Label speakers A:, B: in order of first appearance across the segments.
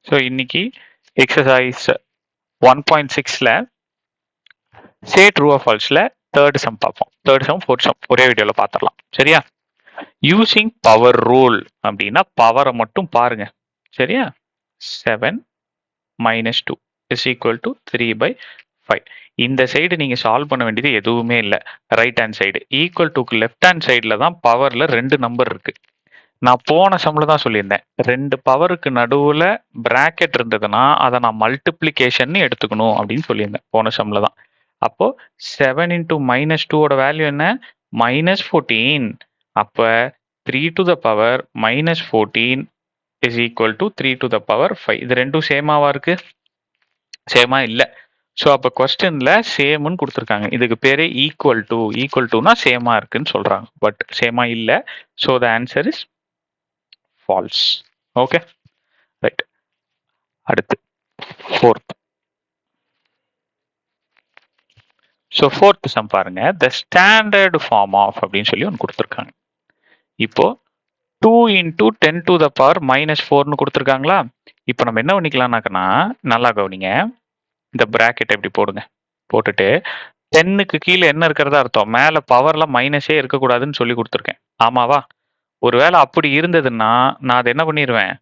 A: So இன்னைக்கு exercise 1.6ல say true or ஃபால்ஸ்ல தேர்ட் சம் பார்ப்போம். தேர்ட் சம் ஃபோர்த் சம் ஒரே வீடியோவில் பார்த்துடலாம். சரியா? யூசிங் பவர் ரூல் அப்படின்னா பவரை மட்டும் பாருங்க. சரியா? 7 minus 2 is equal to 3/5. இந்த சைடு நீங்க சால்வ் பண்ண வேண்டியது எதுவுமே இல்லை. ரைட் ஹேண்ட் சைடு ஈக்குவல் டுக்கு லெஃப்ட் ஹேண்ட் சைடில் தான் பவர்ல 2 நம்பர் இருக்கு. நான் போன சம்ல தான் சொல்லியிருந்தேன், 2 பவருக்கு நடுவில் பிராக்கெட் இருந்ததுன்னா அதை நான் மல்டிப்ளிகேஷன் எடுத்துக்கணும் அப்படின்னு சொல்லியிருந்தேன் போன சம்ல தான். அப்போ 7 into -2ஓட வேல்யூ என்ன? -14. அப்போ 3 to the power -14 is equal to 3 to the power 5. இது ரெண்டும் சேமாவா இருக்கு? சேமா இல்லை. ஸோ அப்போ கொஸ்டின்ல சேம்னு கொடுத்துருக்காங்க. இதுக்கு பேரே ஈக்குவல் டுனா சேமா இருக்குன்னு சொல்றாங்க. பட் சேமா இல்லை. So the answer is false. Okay, right. அடுத்து ஃபோர்த். ஸோ ஃபோர்த் சம் பாருங்க. த ஸ்டாண்டர்ட் ஃபார்ம் ஆஃப் அப்படின்னு சொல்லி ஒன்று கொடுத்துருக்காங்க. இப்போ 2 into 10 to the power -4ன்னு கொடுத்துருக்காங்களா? இப்போ நம்ம என்ன பண்ணிக்கலாம்னாக்கன்னா, நல்லா கவனிங்க, இந்த பிராக்கெட் எப்படி போடுங்க. போட்டுட்டு 10க்கு கீழே என்ன இருக்கிறதா அர்த்தம்? மேலே பவர்ல மைனஸே இருக்கக்கூடாதுன்னு சொல்லி கொடுத்துருக்கேன். ஆமாவா? ஒருவேளை அப்படி இருந்ததுன்னா நான் அதை என்ன பண்ணிடுவேன்?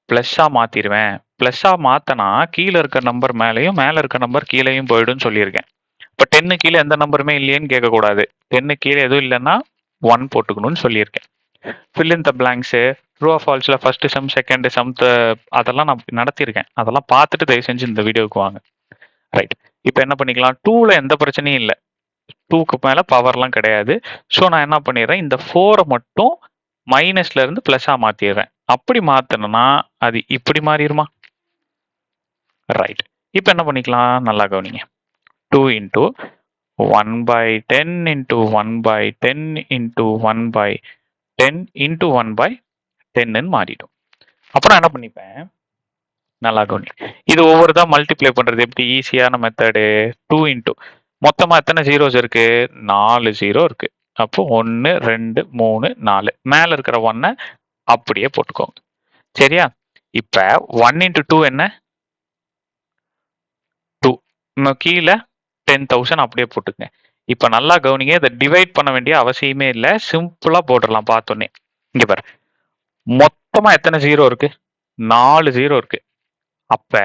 A: ப்ளஸ்ஸா மாத்திடுவேன். ப்ளஸ்ஸா மாத்தினா கீழே இருக்க நம்பர் மேலேயும் மேலே இருக்க நம்பர் கீழேயும் போயிடும்னு சொல்லியிருக்கேன். இப்போ 10 கீழே எந்த நம்பருமே இல்லையேன்னு கேட்கக்கூடாது. 10 கீழே எதுவும் இல்லைன்னா 1 போட்டுக்கணும்னு சொல்லியிருக்கேன். Fill in the blanks, true or ஃபால்ஸில் ஃபர்ஸ்ட் சம் செகண்ட் சம் அதெல்லாம் நான் நடத்தியிருக்கேன். அதெல்லாம் பார்த்துட்டு தயவு செஞ்சு இந்த வீடியோவுக்கு வாங்க. ரைட். இப்போ என்ன பண்ணிக்கலாம்? 2ல எந்த பிரச்சனையும் இல்லை. 2க்கு மேலே பவர்லாம் கிடையாது. ஸோ நான் என்ன பண்ணிடுறேன், இந்த 4 மட்டும் மைனஸ்ல இருந்து ப்ளஸ்ஸாக மாற்றிடுறேன். அப்படி மாற்றினா அது இப்படி மாறிடுமா? ரைட். இப்போ என்ன பண்ணிக்கலாம்? நல்லா கவனிங்க. 2 into 1/10 into 1/10 into 1/10 into 1/10ன்னு மாறிடும். அப்புறம் என்ன பண்ணிப்பேன்? நல்லா கவனி. இது ஒவ்வொருதா மல்டிப்ளை பண்றது எப்படி? ஈஸியான மெத்தடு. 2 into மொத்தமா எத்தனை ஜீரோஸ் இருக்கு? 4 ஜீரோ இருக்கு. அப்போ 1 2 3 4 மேல இருக்கிற 1 அப்படியே போட்டுக்கோங்க. சரியா? இப்ப 1 into 2 என்ன? 2. கீழே 10,000 அப்படியே போட்டுக்கங்க. இப்ப நல்லா கவனிங்க, இதை டிவைட் பண்ண வேண்டிய அவசியமே இல்லை. சிம்பிளா போட்டுடலாம் பார்த்தோன்னே. இங்க பாரு, மொத்தமா எத்தனை ஜீரோ இருக்கு? 4 ஜீரோ இருக்கு. அப்ப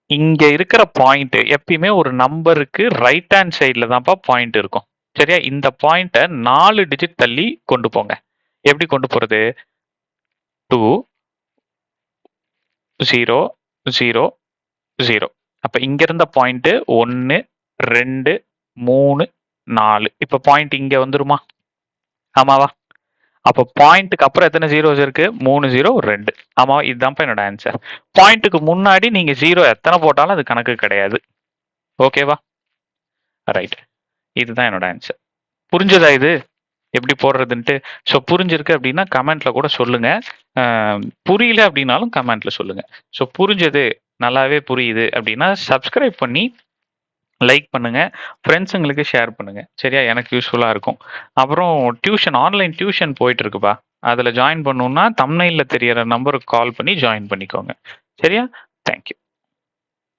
A: இங்க இருக்கிற பாயிண்ட் எப்பயுமே ஒரு நம்பருக்கு ரைட் ஹேண்ட் சைட்ல தான்ப்பா பாயிண்ட் இருக்கும். சரியா? இந்த பாயிண்ட 4 டிஜிட் தள்ளி கொண்டு போங்க. எப்படி கொண்டு போறது? 2 0 0 0. அப்ப இங்க இருந்த பாயிண்ட் 1 2 3 4. இப்ப பாயிண்ட் இங்க வந்துருமா? ஆமாவா? அப்ப பாயிண்ட்டுக்கு அப்புறம் எத்தனை ஜீரோஸ் இருக்கு? 3 0 2. ஆமா, இதுதான்ப்பா என்னோட ஆன்சர். பாயிண்ட்டுக்கு முன்னாடி நீங்க ஜீரோ எத்தனை போட்டாலும் அது கணக்கு கிடையாது. ஓகேவா? ரைட். இதுதான் என்னோட ஆன்சர். புரிஞ்சதா இது எப்படி போடுறதுன்ட்டு? ஸோ புரிஞ்சிருக்கு அப்படின்னா கமெண்ட்ல கூட சொல்லுங்க. புரியல அப்படின்னாலும் கமெண்ட்ல சொல்லுங்க. ஸோ புரிஞ்சது, நல்லாவே புரியுது அப்படின்னா சப்ஸ்கிரைப் பண்ணி லைக் பண்ணுங்க, ஃப்ரெண்ட்ஸுங்களுக்கு ஷேர் பண்ணுங்க. சரியா? எனக்கு யூஸ்ஃபுல்லாக இருக்கும். அப்புறம் டியூஷன், ஆன்லைன் டியூஷன் போயிட்டு இருக்குப்பா. அதில் ஜாயின் பண்ணணுன்னா தம்ப்நெயில்ல தெரியற நம்பருக்கு கால் பண்ணி ஜாயின் பண்ணிக்கோங்க. சரியா? தேங்க்யூ.